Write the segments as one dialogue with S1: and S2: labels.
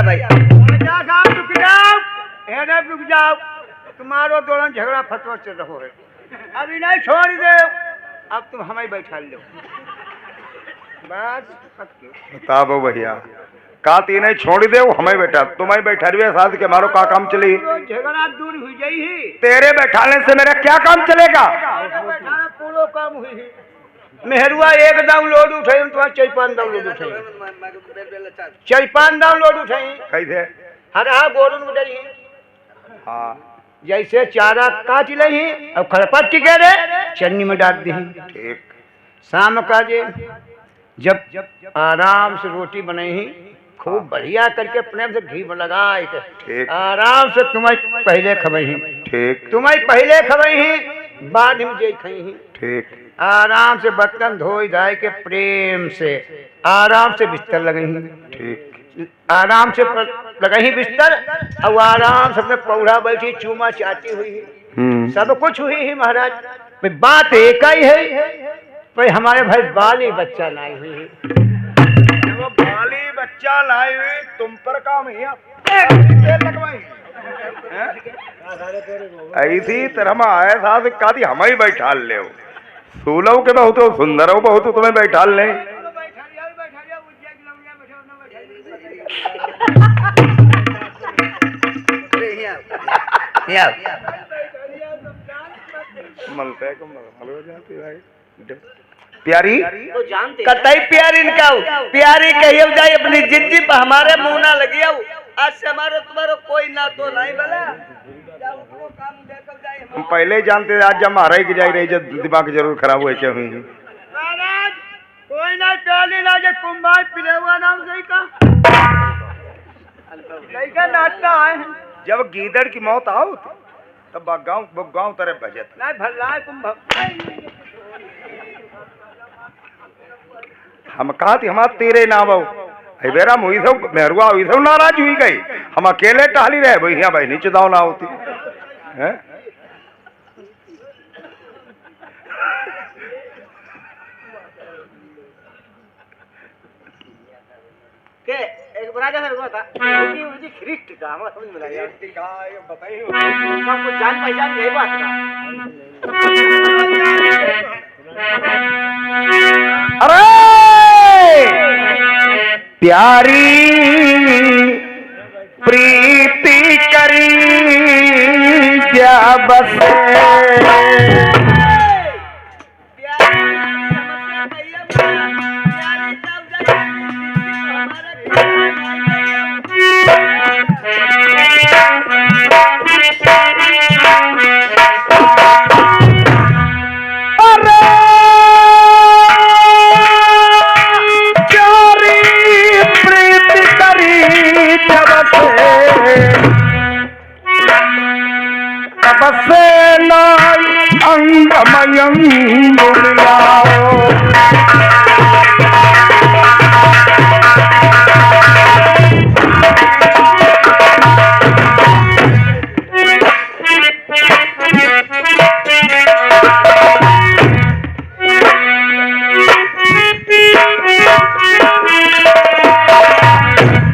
S1: भैया भाई
S2: साहब रुक जाओ, रुक जाओ, तुम्हारो दोनों झगड़ा फटवा चल रहा है, अभी नहीं छोड़ दे, अब तुम हमें बैठा लो बस।
S3: बताओ भैया का तीन छोड़ दे हमें बैठा तुम्हें बैठा रही साथ के मारो का काम चली
S2: झगड़ा दूर हुई जाई ही,
S3: तेरे बैठाने से मेरा क्या काम चलेगा?
S2: पूरा काम हुई ही। मेहरुआ एक डाउनलोड उठाई तुम्हारा चैपान डाउनलोड उठाई, चैपान डाउनलोड उठाई
S3: कैसे?
S2: हरा गोरन उडरी।
S3: हाँ
S2: जैसे चारा काट लही और खड़पट टिके रे चन्नी में डाल दी।
S3: ठीक।
S2: शाम का जे जब आराम से रोटी बनाई खूब बढ़िया करके प्रेम से घी में लगाए
S3: ठीक।
S2: आराम से तुम्हें पहले खबई,
S3: ठीक।
S2: तुम्हें पहले खबई बाद में जे खई।
S3: ठीक।
S2: आराम से बर्तन धोई धाय के प्रेम से आराम से बिस्तर लगई।
S3: ठीक।
S2: आराम से लगही बिस्तर और आराम से अपने पौड़ा बैठी चूमा चाटी हुई, सब कुछ हुई ही महाराज। बात एक ही है भाई हमारे भाई बाली बच्चा लाई हुई,
S3: वो बाली बच्चा लाई हुई तुम पर काम है ऐसी तरह आए साथ कादी हमें बैठा ले सूलव के बहुत सुंदर हो बहुत तुम्हें बैठा ले मलते को मल हो जाती भाई प्यारी
S1: तो जानते
S2: कतई प्यारी इनका प्यारी कहियो जाए अपनी जिंदगी पर हमारे मुंह ना लगियो, आज से हमारो तुम्हारो कोई ना तो नहीं बला।
S3: हम पहले ही जानते आज जब मारा की जाई रही जब दिमाग जरूर खराब हुए क्या हुई
S2: महाराज कोई ना प्याली ना जे कुंभार पिलेवा नाम सही का नाटना है।
S3: जब गीदड़ की मौत आओ तब गाँव तरह बजत
S2: नहीं भल्ला कुंभ
S3: हम कहा थी हमारा तेरे नाम बेरा मुई सब मेहरुआ हुई सब नाराज हुई गई हम अकेले टहली रहे भैया भाई नीचे दाव ना होती है?
S1: के एक राजा सर हुआ था उनकी खरीस्ट का हमारा समझ में लगा
S3: बताइए
S1: कुछ जान पहचान यही बात का।
S3: अरे प्यारी प्रीति करी क्या बसे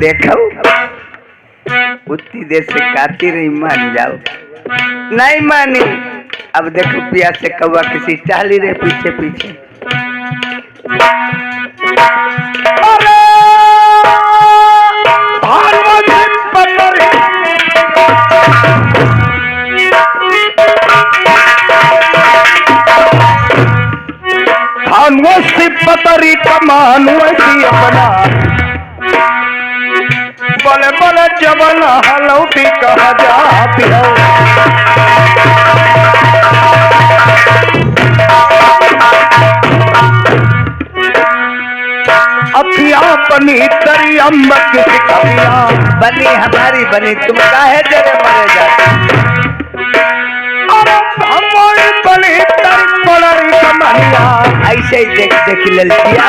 S2: देखो उतनी देर से काटी रही मान जाओ नहीं मानी। अब देखो पिया से कौवा किसी टहली रहे पीछे पीछे। पतरी कमान वैसी अपना बोले बोले जबल हलौती कहा जाती है। अखिया बनी तरी अम्बक की कबिया बनी हमारी बनी तुम काहे जरे मरे जाते। अरे हमारी बनी तरी बड़ी कमरिया ऐसे ही देख देख ललचिया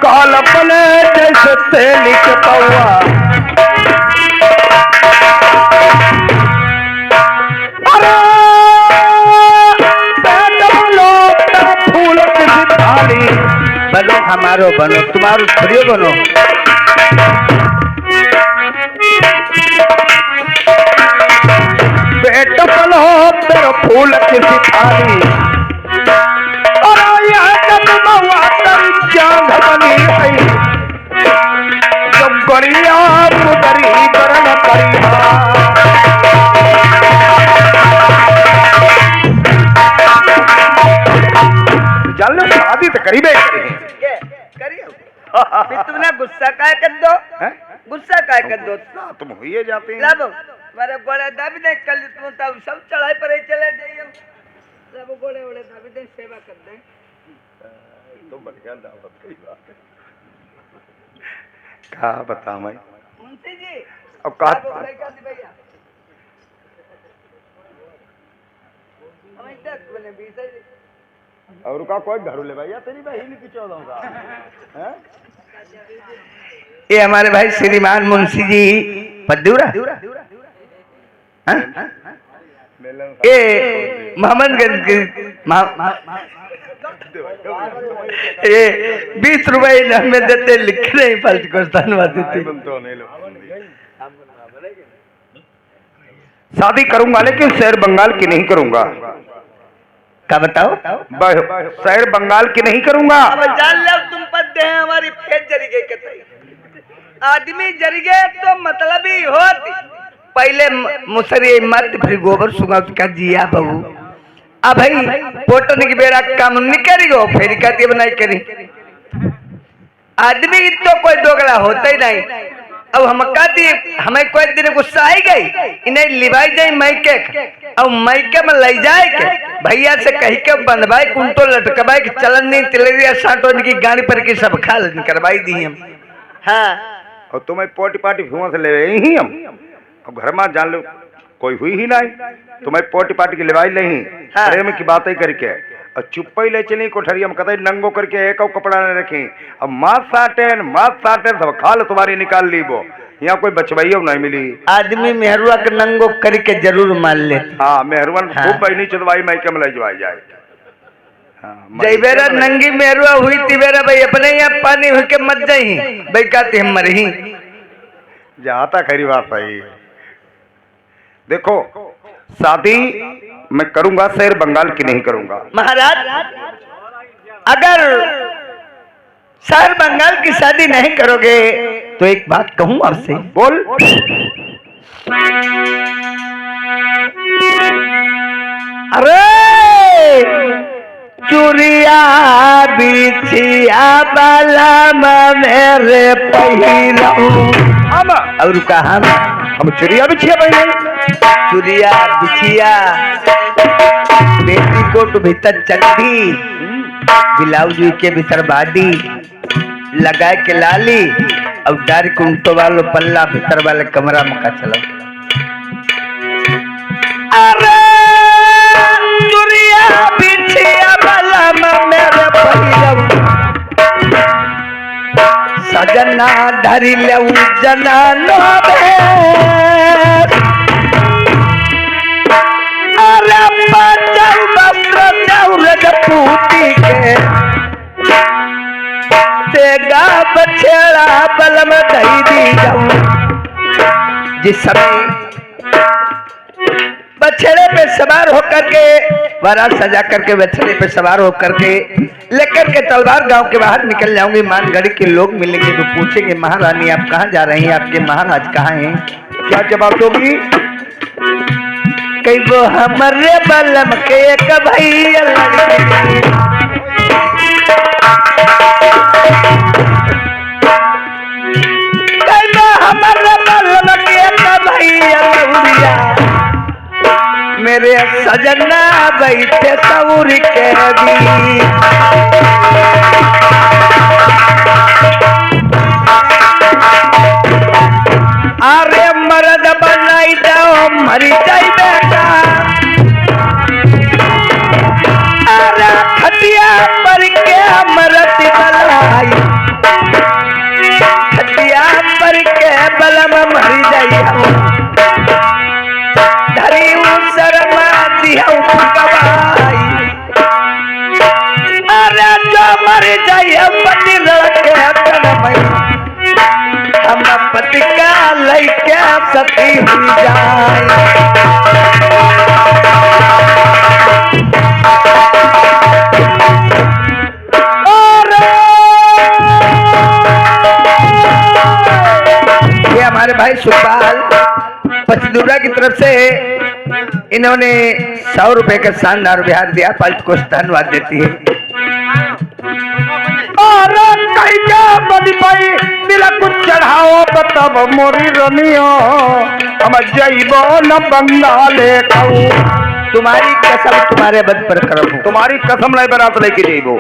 S2: काल अपने जैसे तेली के पौआ। अरे फूल की थाली बनो हमारो बनो, तुम्हारो थोड़ियो बनो।
S3: बेट बनो तेरा फूल किसी थाली और यह कदमवा तेरी जांघ बनी है जो गरिया मुदरी बरन करिया चल शादी तो करीबे करी
S2: करियो तुमने गुस्सा काय कर दो
S3: हैं?
S2: गुस्सा काय कर दो
S3: तुम हुए जाते हैं
S2: लब मारे गोड़े दाबी दे कल तुम तब सब चढ़ाई पर ही चले जाइयो सब गोड़े ओड़े दाबी दे सेवा कर दे
S3: तो बढ़िया दावत की बात है क्या बता मैं
S2: मुंशी जी
S3: अब का
S2: भैया हमें तक बने 20
S3: और का कोई घर ले भैया तेरी बहन की 14 का हैं
S2: ये हमारे भाई श्रीमान मुंशी जी पद्दूरा ये मोहम्मदगंज के ये 20 रुपए में देते लिख रहे फल्ट को धन्यवाद देते
S3: शादी करूंगा लेकिन शहर बंगाल की नहीं करूंगा
S2: क्या बताओ
S3: शहर बंगाल की नहीं करूंगा
S2: अब जान लो तुम पद हैं हमारी फेर जरी गई कतई आदमी जरी गए तो मतलब ही होती पहले मुसरी मत फिर गोबर सुगा का जिया बहू अब भाई पोटन की बेरा काम नहीं करी गो फिर कहती बनाई करी आदमी तो कोई दोगला होता ही नहीं अब हम कहती हमें कोई दिन गुस्सा आई गई इन्हें लिवाई जाए मैके अब मैके में ले जाए के भैया से कही के बंधवाई कुंटो लटकवाई के चलन नहीं तिलरिया साटो की गाड़ी पर की सब खा करवाई दी हम हाँ
S3: और तुम्हें पोटी पाटी भुआ से ले ही हम अब घर में जान लो कोई हुई ही नहीं तुम्हें पोटी पाटी की लेवाई नहीं
S2: हाँ।
S3: प्रेम की बातें करके और चुप्पा ही ले चली कोठरी हम कतई नंगो करके एक कपड़ा न रखी अब मात साटेन सब खाल तुम्हारी निकाल ली वो यहाँ कोई बचवाइयो नहीं मिली
S2: आदमी मेहरुआ के नंगो करके जरूर मान ले
S3: हाँ मेहरवन
S2: हाँ।
S3: खूब बहनी चुदवाई मैके में ले जवाई जाए हाँ,
S2: जय बेरा नंगी मेहरुआ हुई तिबेरा भाई अपने यहाँ पानी हुई के मत जाई भाई कहते हम मरही
S3: जाता खरी बात भाई देखो शादी मैं करूंगा शहर बंगाल की नहीं करूंगा
S2: महाराज अगर शहर बंगाल की शादी नहीं करोगे तो एक बात कहूं आपसे
S3: बोल
S2: अरे चुरिया बिछिया बाला मेरे पहिला
S3: हम
S2: और कहा
S3: हम चुरिया बिछिया भाई
S2: चुरिया बिछिया बेटी कोट भीतर चड्ढी ब्लाउज के भीतर बाडी लगाए के लाली और डार कुंटो वालो पल्ला भीतर वाले कमरा में का चलो अरे चुरिया बिछिया वाला मेरे पहिया सजना धरी ले जना नो अरे बचल वस्त्र दौलत पूती के तेगा बछेड़ा बलम दई दी जाऊं जिस समय बछड़े पे सवार होकर के बारात सजा करके बछड़े पे सवार होकर के लेकर के तलवार गांव के बाहर निकल जाऊंगी मानगढ़ी के लोग मिलेंगे तो पूछेंगे महारानी आप कहाँ जा रही हैं आपके महाराज कहाँ हैं
S3: क्या जवाब दोगी
S2: कई वो हमारे बलम के एक भैया लड़की कई वो हमारे बलम के एक भैया लौरिया मेरे सजना बैठे सऊर के भी अरे मर्द बनाई जाओ मरी जाई बेटा अरे खटिया पर के मरत बलाई खटिया पर के बलम मरी जाई धरी शर्मा दिया गवाई अरे जो मर जाई पति सती हुई जाए। ये हमारे भाई सुखपाल पचदूरा की तरफ से इन्होंने 100 रुपए का शानदार बिहार दिया। पालित को धन्यवाद देती है। कुछ चढ़ाओ बताब मोरी रनियो हम जइबो न बंगाले कहूँ। तुम्हारी कसम तुम्हारे बद पर करब हूँ।
S3: तुम्हारी कसम लाई बरात लेके जइबो।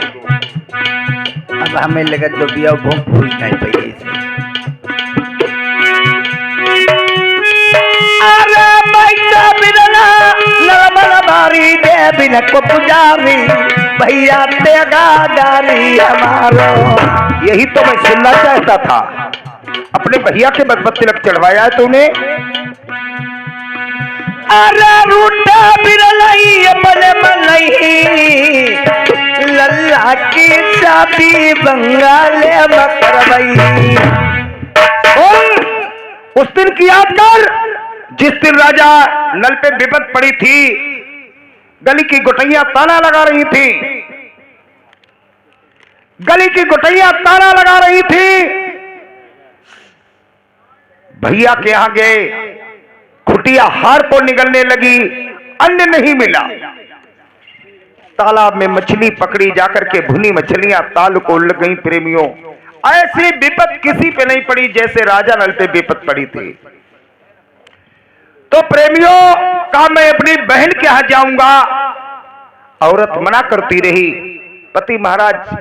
S2: अब हमें लगा जो बिया भूख भूल नहीं पाई। अरे भैया बिना नरमल बारी दे बिना को पुजारी भैया तेगा दारी हमारो।
S3: यही तो मैं सुनना चाहता था। अपने भैया के बदबद तिलक चढ़वाया है तूने।
S2: अरे रूठा बिरलई अपने मनई लल्ला की शादी बंगाले मकरवई।
S3: उस दिन की याद कर जिस दिन राजा नल पे विपद पड़ी थी। गली की गुटैया ताना लगा रही थी। गली की गुटैया ताना लगा रही थी। भैया के यहां गए, खुटिया हार को निगलने लगी, अन्न नहीं मिला। तालाब में मछली पकड़ी, जाकर के भुनी मछलियां ताल को लग गई। प्रेमियों, ऐसी विपद किसी पे नहीं पड़ी जैसे राजा नल पे विपद पड़ी थी। तो प्रेमियों कहा मैं अपनी बहन के यहां जाऊंगा। औरत मना करती रही। पति महाराज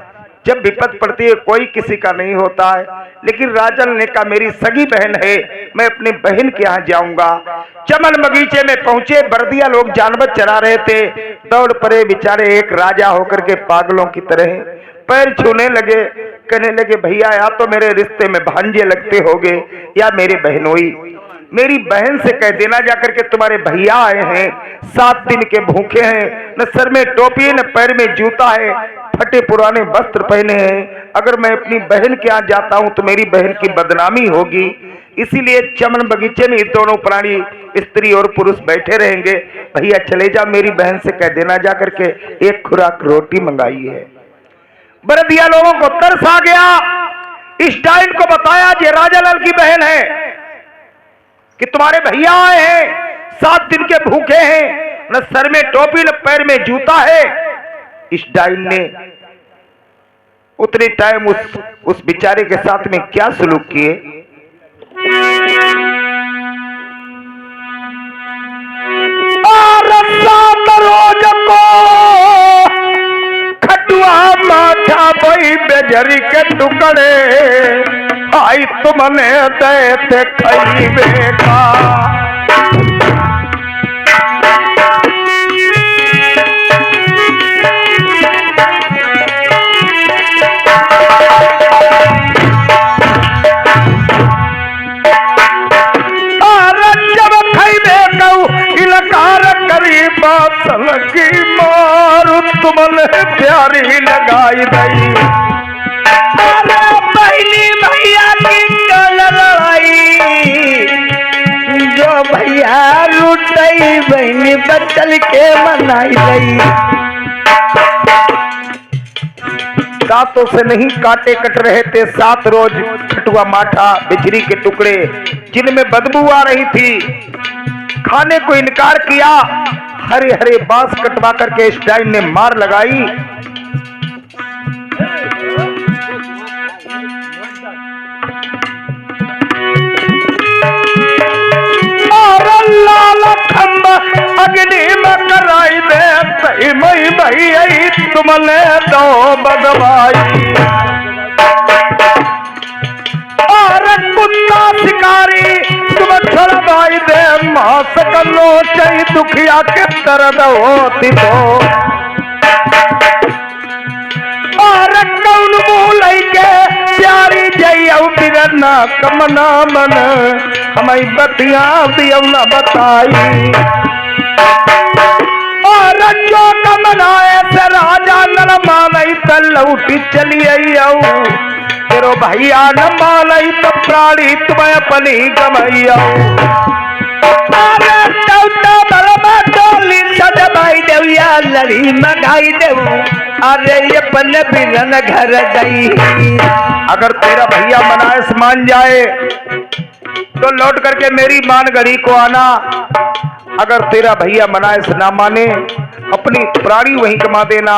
S3: जब विपद पड़ती है कोई किसी का नहीं होता है, लेकिन राजन ने कहा मेरी सगी बहन है, मैं अपनी बहन के यहाँ जाऊंगा। चमन बगीचे में पहुंचे, बर्दिया लोग जानवर चरा रहे थे। दौड़ पड़े बेचारे एक राजा होकर के पागलों की तरह पैर छूने लगे, कहने लगे भैया या तो मेरे रिश्ते में भांजे लगते होगे या मेरे बहनोई। मेरी बहन से कह देना जाकर के तुम्हारे भैया आए हैं, 7 दिन के भूखे हैं, न सर में टोपी है न पैर में जूता है, फटे पुराने वस्त्र पहने हैं। अगर मैं अपनी बहन के यहाँ जाता हूँ तो मेरी बहन की बदनामी होगी। इसीलिए चमन बगीचे में ये दोनों प्राणी स्त्री और पुरुष बैठे रहेंगे। भैया चले जा, मेरी बहन से कह देना जाकर के एक खुराक रोटी मंगाई है। बरदिया लोगों को तरस आ गया। इस टाइम को बताया ये राजा लाल की बहन है कि तुम्हारे भैया आए हैं, 7 दिन के भूखे हैं, न सर में टोपी न पैर में जूता है। इस डाइन ने उतने टाइम उस बेचारे के साथ में क्या सलूक किए। रोज को खटुआ माथा बई बेजरी के टुकड़े आई तुमने देते खईबे का। की मारू तुमने प्यारी लगाई दई। अरे पहली भैया की लड़ाई जो भैया लुटई बहनी बचल के मनाई गई। दांतों से नहीं काटे कट रहे थे 7 रोज खटुआ माठा बिजली के टुकड़े जिनमें बदबू आ रही थी। खाने को इनकार किया। हरे हरे बांस कटवा करके इस डाइन ने मार लगाई। और लाल खंबा अग्नि में कराई दे मई भई तुमने दो बदवाई। और कुत्ता शिकारी तुम छड़वाई दे मास कलो चई दुखिया के दर्द होती तो। और कौन मुँह के प्यारी जइयौ बिरना कमना मन हमें बतिया दियौ न बताई। और जो कमनाए से राजा नल मानई त लौटी चली आइयौ तेरो भैया न मानई तो प्राणी तुम्हें अपनी गमैया
S2: सजबाई देविया लड़ी मगाई देव अरे ये पन बिरन घर गई।
S3: अगर तेरा भैया मनायस मान जाए तो लौट करके मेरी मान गढ़ी को आना। अगर तेरा भैया मनायस ना माने अपनी प्राणी वहीं कमा देना।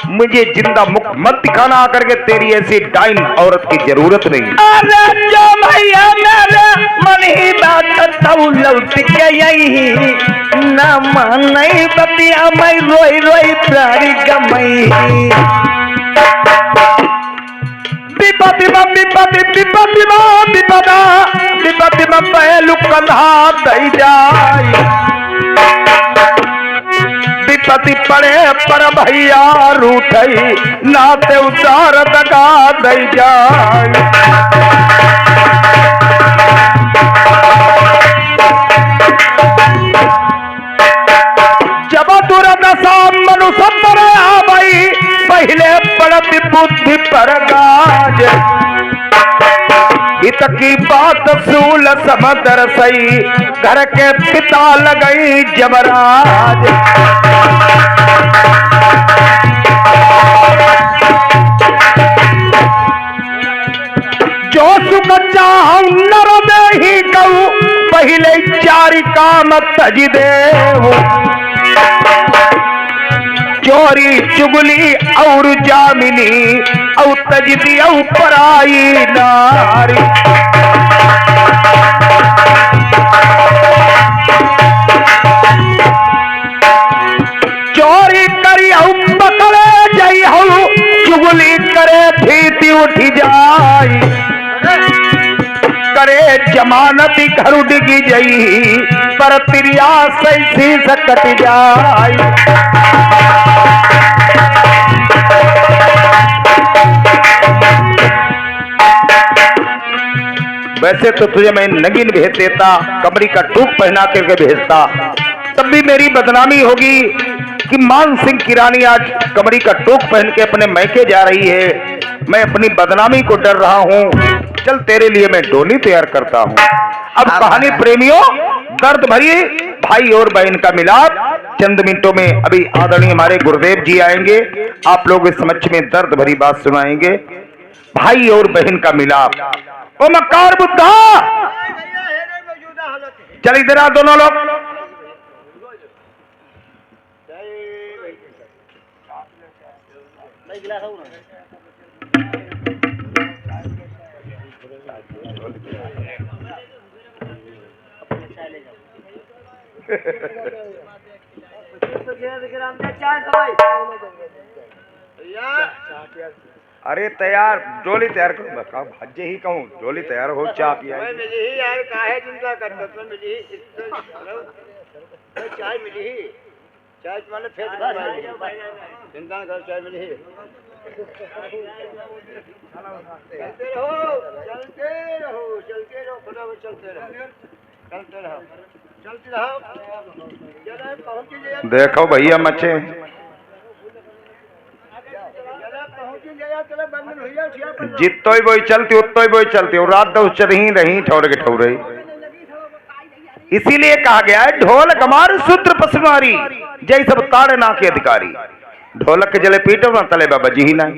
S3: मुझे जिंदा मुख मत दिखाना आकर के, तेरी ऐसी डाइन औरत की जरूरत नहीं।
S2: अरे जो भैया मेरे मन ही बात तू लौट के यही न मानई बतिया मैं रोई रोई प्राणी गमई।
S3: विपति में पहलू कंधा दई जाए। विपति पड़े पर भैया रूठई नाते उतार दगा दई जाए। जब दुर्दशा मनुष्य पर आवई पहले पड़ती बुद्धि पर गाज। हित की बात सूल समदर सही घर के पिता लगई जमराज। जो सुख चाहूं नर देही कहूं पहले चारि काम तज देव। चोरी चुगली और जामिनी और तजदी और पराई नारी। चोरी करी और पकड़े जाई हो चुगली करे भीति उठ जाई। करे जमानती घर डिगी जई पर तिरिया सैसी सकट जाई। वैसे तो तुझे मैं नगीन भेज देता, कमरी का टूक पहना करके भेजता, तब भी मेरी बदनामी होगी कि मान सिंह की रानी आज कमरी का टूक पहन के अपने मैके जा रही है। मैं अपनी बदनामी को डर रहा हूँ। चल तेरे लिए मैं डोली तैयार करता हूँ। अब कहानी प्रेमियों, दर्द भरी भाई और बहन का मिलाप। चंद मिनटों में अभी आदरणीय हमारे गुरुदेव जी आएंगे, आप लोग इस समक्ष में दर्द भरी बात सुनाएंगे। भाई और बहन का मिलाप। ओ मक्कार बुद्धा, चल इधर आ दोनों लोग। अरे तैयार, डोली तैयार करूँ भज्जे ही कहूँ, डोली तैयार हो चाह पिया
S1: मिली ही यार, काहे चिंता करता तो मिली ही चाय मिली ही चाय तुम्हारे फेंक चिंता कर चाय मिली ही। चलते रहो चलते रहो चलते रहो खुदा चलते रहो चलते रहो चलते रहो। जरा पहुंच
S3: देखो भैया मचे जितो ही वही चलती उतो ही वही चलती और रात दस रही रही ठौर के ठौर रही। इसीलिए कहा गया है ढोल कमार सूत्र पसुमारी जय सब ताड़े ना के अधिकारी। ढोलक के जले पीटो ना तले बाबा जी ही नहीं।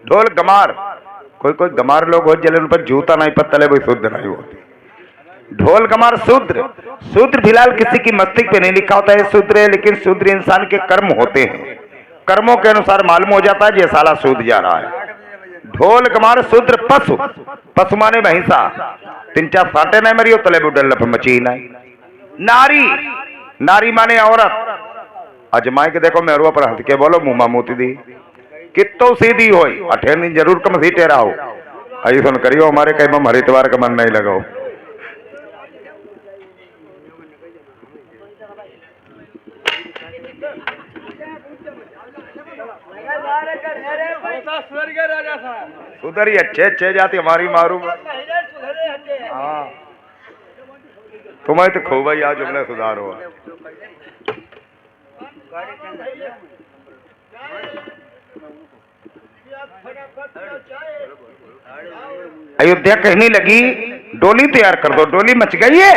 S3: ढोल गमार कोई कोई गमार लोग हो जले उन पर जूता नहीं पर तले वही शुद्ध नहीं होती। ढोल गमार शूद्र, शूद्र फिलहाल किसी की मस्तिष्क पे नहीं लिखा होता है शूद्र है, लेकिन शूद्र इंसान के कर्म होते हैं, कर्मों के अनुसार मालूम हो जाता है ये साला सूद जा रहा है। ढोल कमार शूद्र पशु, पशु माने भैंसा, तीन चार साटे नहीं मरी हो तले बुडल मची नहीं। नारी, नारी माने औरत। अजमाए के देखो मेरुआ पर हंस के बोलो मुंह मोती दी कितो सीधी होई 8 दिन जरूर कम सीटे रहो। आई सुन करियो हमारे कई मम हरिद्वार का मन नहीं लगाओ। सुधर ही अच्छे जाती हमारी मारू। हाँ तुम्हें तो खूब भाई आज हमने सुधार हुआ। अयोध्या कहने लगी डोली तैयार कर दो, डोली मच गई है।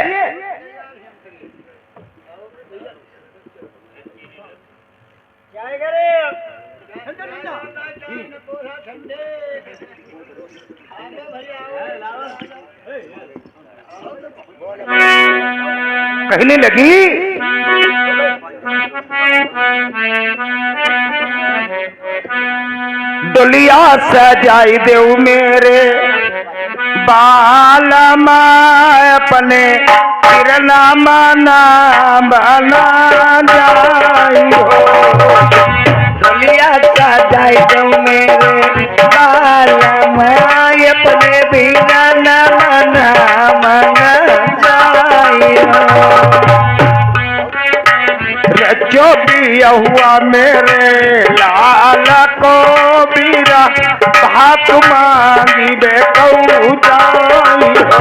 S3: कहने लगी डोलिया सजाई देऊ मेरे बालमा अपने किरना मना बना जाइयो। डोलिया सजाई देऊ मेरे बालमा अपने बिरना मना मना जाइयो। रचो दिया हुआ मेरे लाल को बीरा भात मांगी बेकऊ जाई हो।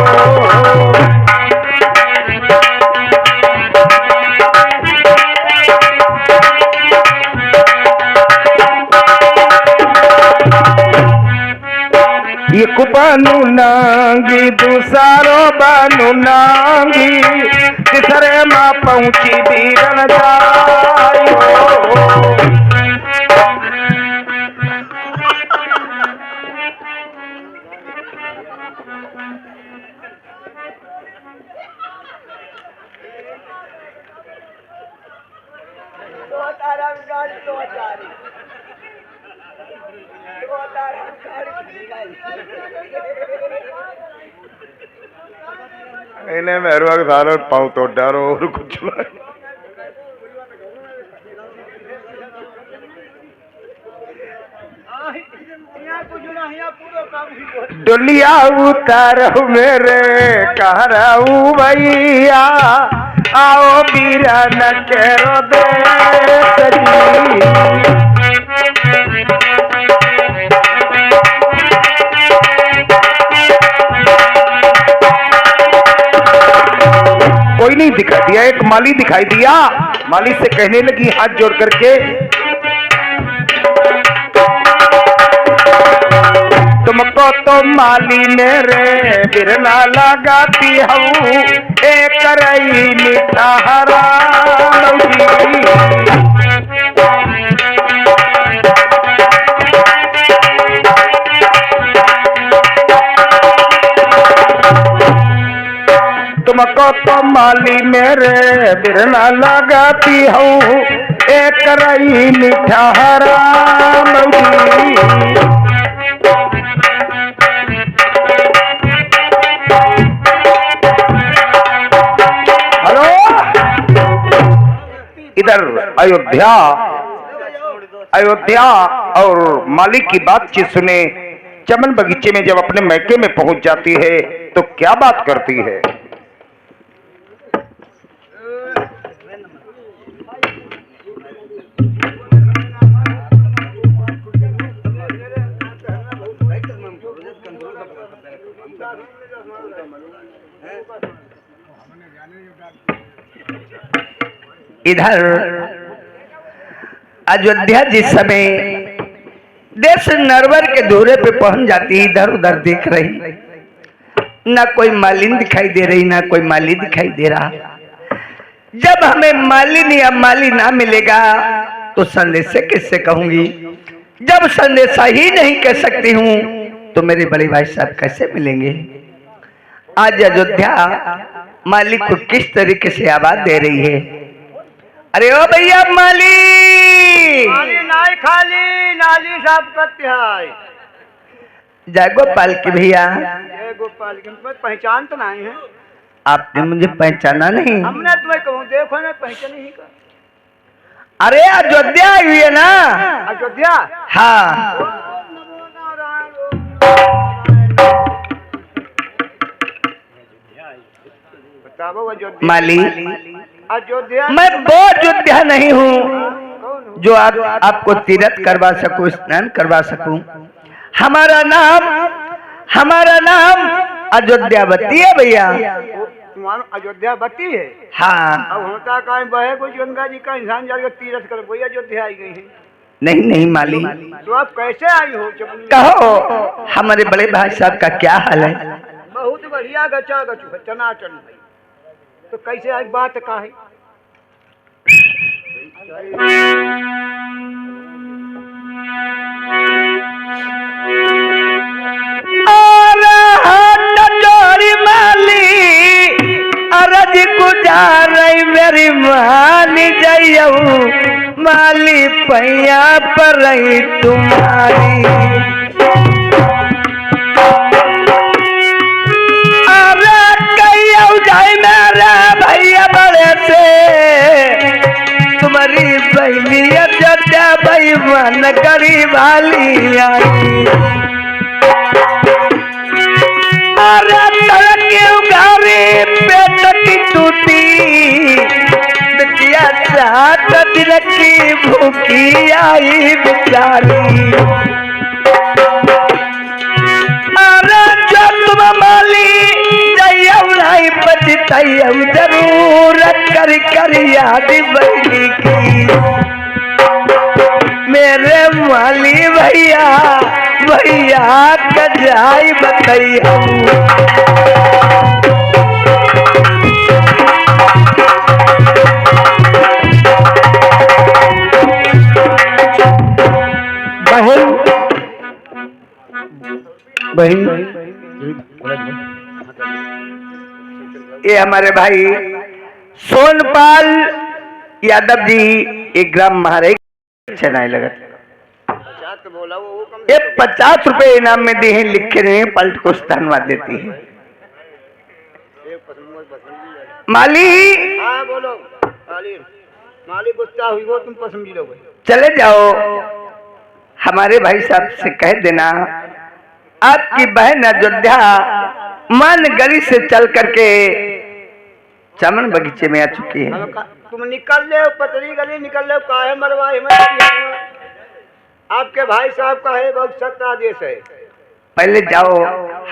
S3: एक बानू नांगी दूसरो बानू नांगी तीसरे माँ पहुंची बीरन जाई हो। इन्हें मेहरबा के सारे पाँव तो डरो और कुछ डोलिया उतारो मेरे कहराऊ भैया आओ बीरा न केरो दे सजी। कोई नहीं दिखाई दिया, एक माली दिखाई दिया। माली से कहने लगी हाथ जोड़ करके तुमको तो माली मेरे बिरना लगाती हूँ एक रही मीठा हरा तुमको तो माली मेरे बिरना लगाती हूँ एक रही मीठा हरा हेलो इधर अयोध्या और मालिक की बातचीत सुने चमन बगीचे में जब अपने मैके में पहुंच जाती है तो क्या बात करती है। इधर अयोध्या जिस समय देश नरवर के दौरे पे पहुंच जाती है, इधर उधर देख रही, ना कोई मालिन दिखाई दे रही ना कोई माली दिखाई दे रहा। जब हमें मालिन या माली ना मिलेगा तो संदेश किससे कहूंगी। जब संदेशा ही नहीं कह सकती हूँ तो मेरे बड़े भाई साहब कैसे मिलेंगे। आज अयोध्या मालिक को किस तरीके से आवाज दे रही है। अरे ओ भैया माली
S1: नाई खाली नाली साहब कत्याय
S3: जय गोपाल की भैया।
S1: जय गोपाल की पहचान तो नहीं है।
S3: आपने मुझे पहचाना नहीं।
S1: हमने तुम्हें कहूँ देखो ना पहचान ही का।
S3: अरे अयोध्या आई हुई है ना।
S1: अयोध्या
S3: हाँ
S1: बताओ अयोध्या
S3: माली
S1: अयोध्या
S3: मैं वो अयोध्या नहीं हूँ जो आपको तीर्थ करवा सकूं, स्नान करवा सकूं। हमारा नाम अयोध्यावती है भैया।
S1: तुम्हारा अयोध्यावती है।
S3: हाँ
S1: अब होता कहीं बहे कोई गंगा जी का इंसान जाकर तीर्थ कर वही अयोध्या आई गई है।
S2: नहीं नहीं माली।
S1: तो आप कैसे आई हो?
S2: कहो हमारे बड़े भाई साहब का क्या हाल है?
S1: बहुत बढ़िया, गचा गचू चनाचन। तो कैसे आज बात का है?
S2: अरज गुजार मेरी माली जयऊ माली पैया पर तुम्हारी। अरे कहियो जाए मेरे भैया बड़े से तुम्हारी बहनिया जटा भाई मन गरीब वाली आई। अरे उगारी पेट की टूटी बिटिया सात दिन की भूखी आई बेचारी। अरे जो तुम माली जय बचतई जरूर कर कर याद बहनी की। मेरे माली भैया भैया कजाई बताई बहन बहन। ये हमारे भाई सोनपाल यादव जी एक ग्राम महाराज चनाई लगत।
S1: तो बोला वो
S2: ये 50 रुपए इनाम में दी है, लिखे रहे पलट को धन्यवाद देती है माली।
S1: हाँ बोलो माली। माली गुस्सा हुई वो तुम पसंद लोगे।
S2: चले जाओ हमारे भाई साहब से कह देना आपकी बहन अयोध्या मन गली से चल करके चमन बगीचे में आ चुकी है।
S1: तुम निकल ले पतरी गली निकल ले काहे मरवाई में। आपके भाई साहब का है बहुत सख्त आदेश है।
S2: पहले जाओ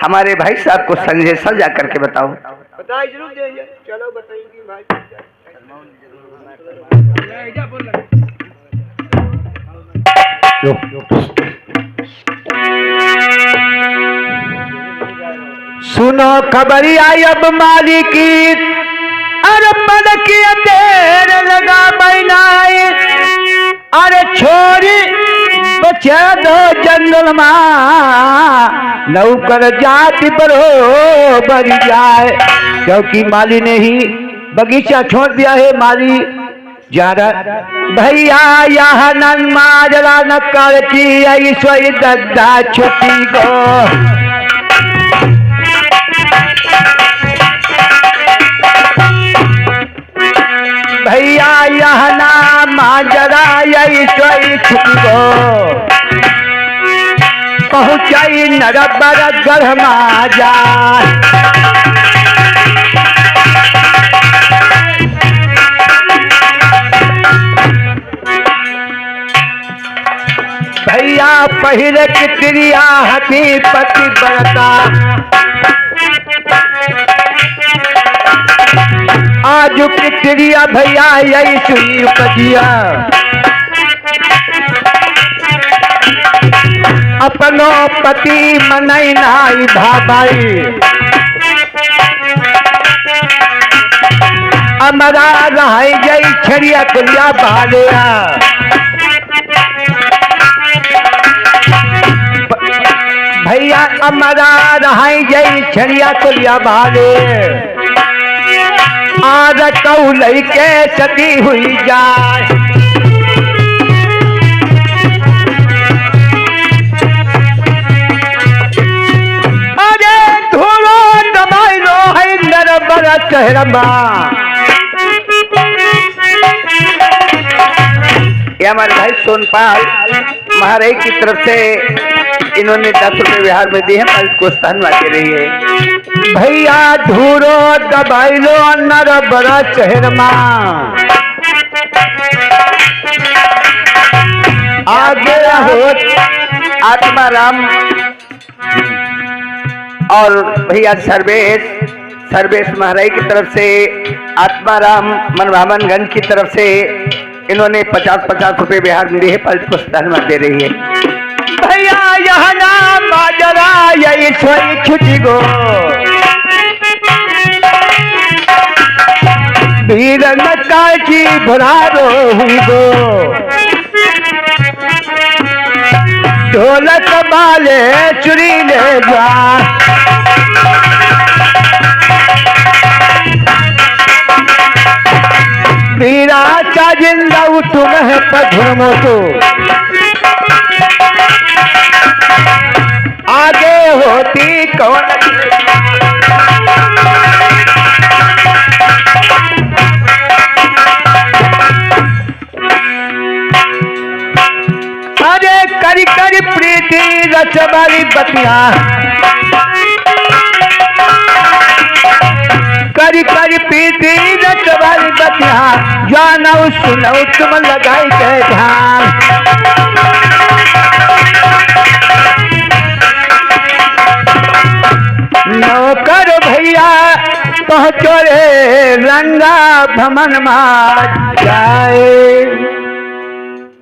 S2: हमारे भाई साहब को संजय सजा करके बताओ।
S1: बताइए जरूर देंगे। चलो बताइए भाई।
S2: सुनो खबरी आई अब माली की। अरे पद की देर लगा महीनाए। अरे छोरी बचा दो जंगल मां नौकर जाति पर हो बरी जाए। क्योंकि माली ने ही बगीचा छोड़ दिया है। माली जा रहा भैया यहाँ नन माजरा न करती ऐश्वर्य दद्दा छुट्टी को। भैया यह नाम माजरा ऐश्वर्य छुट्टी को पहुंचाई नरबर गढ़ माजा। भैया पहले की क्रिया हती पति बरता। आज की क्रिया भैया यही सुई उपजिया। अपनो पति मनई नाई भाई अमरा रही जई छड़िया कुलिया बालिया। भैया अमरा रही जई छड़िया कुलिया बाले। आज कऊ लइके सती हुई जाए। अरे धूलो दबाई लो है नरबर चेहरा। ये हमारे भाई सोनपाल महाराज की तरफ से इन्होंने 10 रुपए बिहार में दिए हैं। पलट को धन्यवाद दे रही है। भैया धूरो दबाई लो नर बड़ा चेहरा। आगे हो आत्माराम और भैया सर्वेश महाराज की तरफ से आत्माराम मनभावनगंज की तरफ से इन्होंने 50-50 रुपए बिहार में दिए, पुरस्कार में दे रही है। भैया यहाँ नाम बाजरा यही सोई छुटी गो वीर नक्का की भुरारो हुई गो ढोलक वाले चुरी ले जा वीरा का जिंदा तुम है पधुरमो तो आगे होती कौन अरे करी करी प्रीति रचवाली बतिया करी करी प्रीति रचवाली बतिया जानो सुनो तुम लगाई के ध्यान नौकर भैया पहुँचो रे रंगा भमन मार जाए।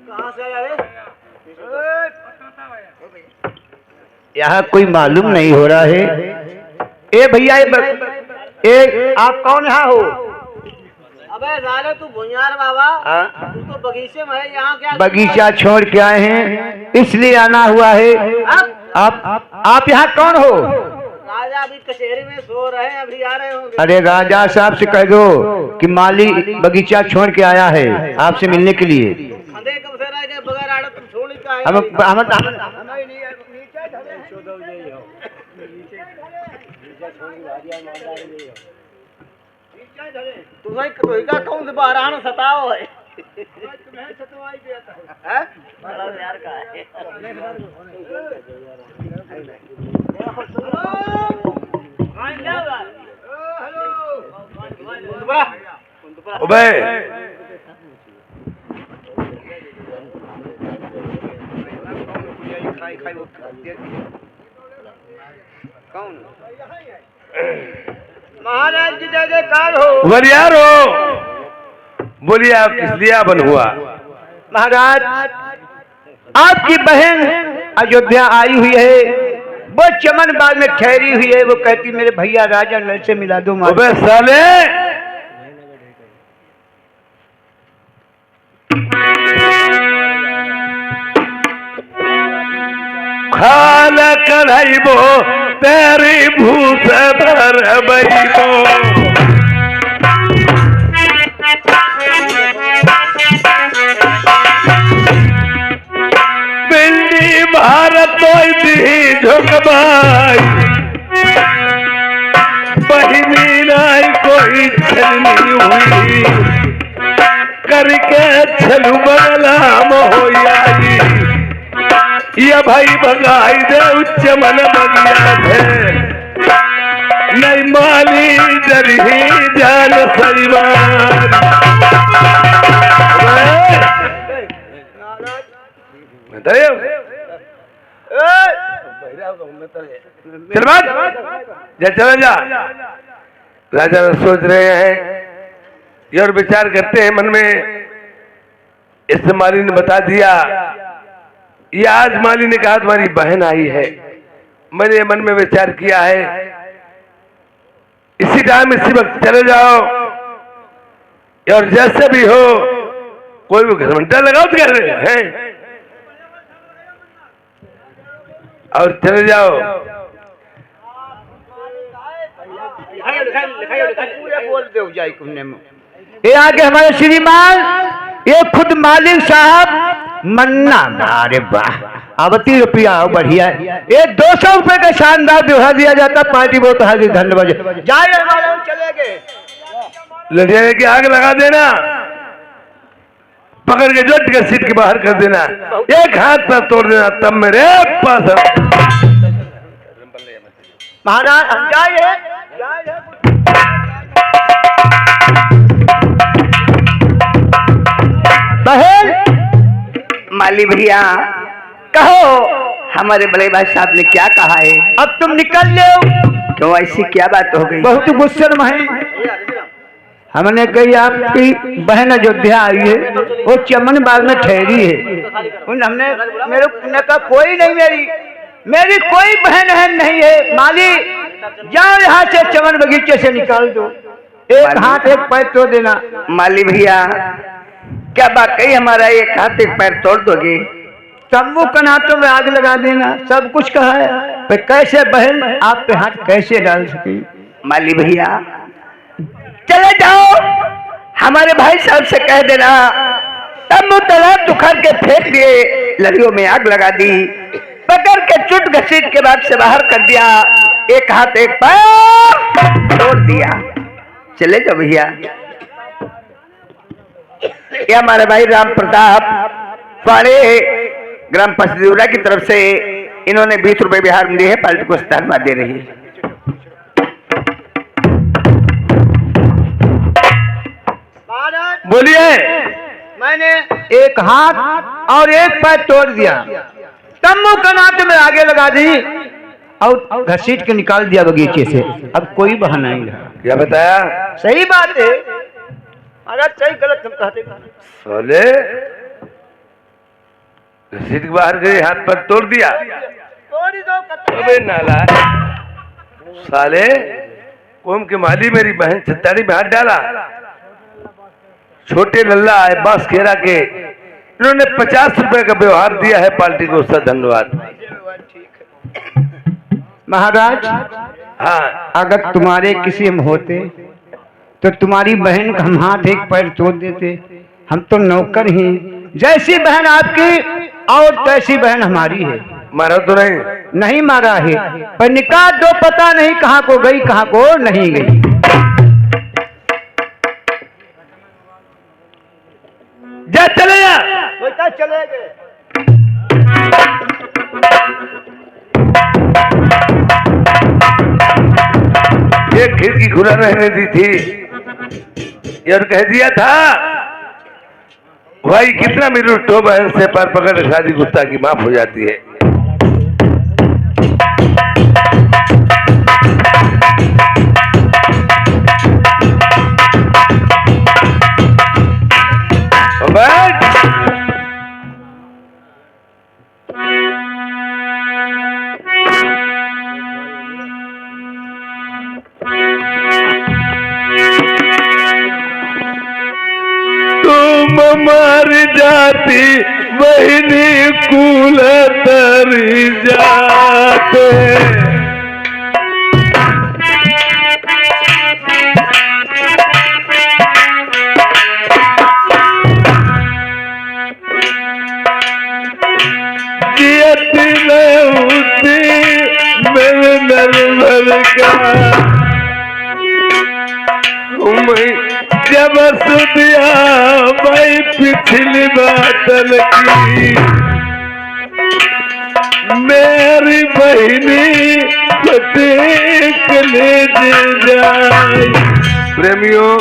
S1: कहाँ से आया रे?
S2: यहाँ कोई मालूम नहीं हो रहा है। ए भैया ए आप कौन यहाँ हो?
S1: अबे साले तू भुंयार बाबा,
S2: हाँ?
S1: तू तो बगीचे में है, यहाँ क्या?
S2: बगीचा छोड़ के आए हैं इसलिए आना हुआ है। आप यहाँ कौन हो?
S1: राजा अभी कचहरी में सो रहे हैं, अभी आ रहे होंगे।
S2: अरे राजा साहब से कह दो कि माली बगीचा छोड़ के आया है आपसे मिलने के लिए।
S1: खंदे कब से रह गए बगैर आड़त तुम छोड़ ही का है? तुम्हें का कौन से बारह सताओ है? तुम्हें सतवाई देता है? बड़ा प्यार का है।
S3: अबे
S1: कौन? महाराज की जय जयकार हो।
S3: वरियार हो, बोलिए आप किस लिए आवन हुआ?
S2: महाराज आपकी बहन अयोध्या आई हुई है, वो चमन बाग में ठहरी हुई है, वो कहती मेरे भैया राजा नल से मिला दो।
S3: अबे साले खाल कढ़ाइबो तेरी भूस भर बैबो पिंडी भारत दी झुकबाई बहिनी नाई कोई छलनी हुई करके छलू बगलाम हो आई ये भाई भगाई दे उच्च मन बगिया थे नहीं माली डरही जान सईवान। चल बात जा चला जा। राजा सोच रहे हैं ये और विचार करते हैं मन में। इस माली ने बता दिया, ये आज माली ने कहा तुम्हारी बहन आई है। मैंने मन में विचार किया है इसी टाइम इसी वक्त चले जाओ और जैसे भी हो कोई भी घंटा लगाओ तो कर रहे हैं और चले जाओ।
S2: ये आगे हमारे श्रीमान ये खुद मालिक साहब मन्ना। अरे वाह आवती रुपया बढ़िया ये 200 रुपए का शानदार व्यवहार दिया जाता। पार्टी बहुत हाजिर धन्यवाद। जाए हमारे चले गए
S3: लड़िया की आग लगा देना, पकड़ के जट के सीट के बाहर कर देना, एक हाथ पर तोड़ देना, तब मेरे पास
S2: महाराज हम जाए। बहन माली भैया कहो हमारे बड़े भाई साहब ने क्या कहा है? अब तुम निकल लो। क्यों ऐसी क्या बात हो गई? बहुत गुस्से में है। हमने कही आपकी बहन अयोध्या आई है, वो चमन बाग में ठहरी है। उन हमने मेरे का कोई नहीं, मेरी कोई बहन है नहीं है। माली जाओ यहाँ से, चमन बगीचे से निकाल दो, एक हाथ एक पैर तोड़ देना।
S3: माली भैया, क्या वाकई हमारा एक हाथ एक पैर तोड़ दोगे?
S2: तंबू कनातों में आग लगा देना, सब कुछ कहा है, पर कैसे बहन आप पे हाथ कैसे डाल सके?
S3: माली भैया चले जाओ, हमारे भाई साहब से कह देना तंबू तालाब उखाड़ के फेंक दिए, लड़ियों में आग लगा दी, पकड़ के चुट घसीट के बाद से बाहर कर दिया, एक हाथ एक पैर तोड़ दिया। चले जाओ भैया। ये हमारे भाई राम प्रताप पाड़े ग्राम पसदूरा की तरफ से इन्होंने 20 रुपए बिहार में दिए हैं, पार्टी को स्थान दे रही है।
S2: बोलिए। मैंने एक हाथ और एक पैर तोड़ दिया, तंबू कनाते में आगे लगा दी और घसीट के निकाल दिया बगीचे से। अब कोई बहाना नहीं रहा।
S3: क्या बताया?
S2: सही बात है महाराज, सही गलत हम कहते
S3: सोले घसीट के बाहर गए, हाथ पर तोड़ दिया। अबे नाला साले, कोम के माली मेरी बहन छत्तारी में हाथ डाला। छोटे लल्ला है बांस खेरा के, इन्होंने 50 रुपए का व्यवहार दिया है पार्टी को, उसका धन्यवाद।
S2: महाराज।
S3: हाँ,
S2: अगर तुम्हारे किसी हम होते तो तुम्हारी बहन का हम हाथ एक पैर तोड़ देते। हम तो नौकर ही, जैसी बहन आपकी और तैसी बहन हमारी है।
S3: मारा तो नहीं?
S2: नहीं मारा है, पर निकाह दो पता नहीं कहाँ को गई कहाँ को नहीं गई।
S3: जा चले जा।
S1: चले गए।
S3: ये खिड़की खुला रहने दी थी, यार कह दिया था भाई कितना मेरी टो बहन से पर पकड़ शादी गुस्ता की माफ हो जाती है। मर जाती बहनी कुल तरी जाते, जियती होती मेरे नरभर का जब सुदिया भाई पिछली बातल की, मेरी बहनी फटेक ले जाए। प्रेमियों